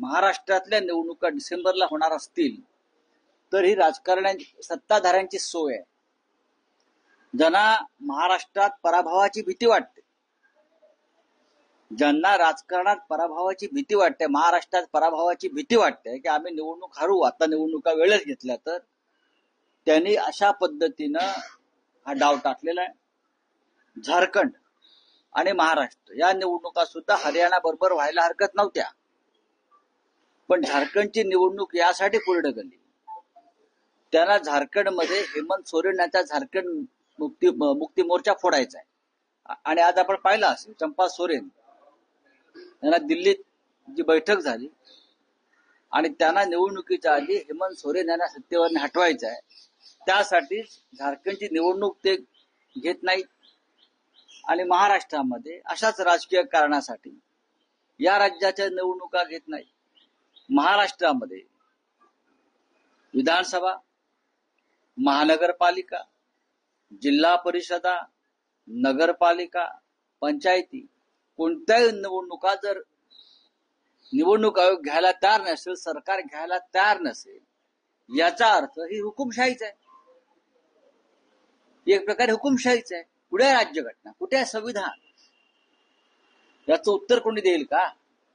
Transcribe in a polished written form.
महाराष्ट्रातल्या निवडणुका डिसेंबरला होणार असतील तर ही सत्ताधाऱ्यांची सोय आहे. ज्यांना महाराष्ट्रात पराभवाची भीती वाटते, ज्यांना राजकारणात पराभवाची भीती वाटते, महाराष्ट्रात पराभवाची भीती वाटते की आम्ही निवडणूक हरू, आता निवडणुका वेळेस घेतल्या, तर त्यांनी अशा पद्धतीनं हा डाव टाकलेला आहे. झारखंड आणि महाराष्ट्र या निवडणुका सुद्धा हरियाणा बरोबर व्हायला हरकत नव्हत्या, पण झारखंडची निवडणूक यासाठी पुढे ढकलली. त्यांना झारखंडमध्ये हेमंत सोरेन यांचा झारखंड मुक्ती मोर्चा फोडायचा आहे. आणि आज आपण पाहिलं असेल चंपा सोरेन यांना दिल्लीत जी बैठक झाली आणि त्यांना निवडणुकीच्या आधी हेमंत सोरेन यांना सत्तेवर हटवायचं आहे. त्यासाठी झारखंडची निवडणूक ते घेत नाहीत आणि महाराष्ट्रामध्ये अशाच राजकीय कारणासाठी या राज्याच्या निवडणुका घेत नाहीत. महाराष्ट्रामध्ये विधानसभा, महानगरपालिका, जिल्हा परिषदा, नगरपालिका, पंचायती कोणत्याही निवडणुका जर निवडणूक आयोग घ्यायला तयार नसेल, सरकार घ्यायला तयार नसेल, याचा अर्थ ही हुकुमशाहीच आहे. एक प्रकारे हुकुमशाहीच आहे. कुठे आहे राज्यघटना, कुठे आहे संविधान? याचं उत्तर कोणी देईल का?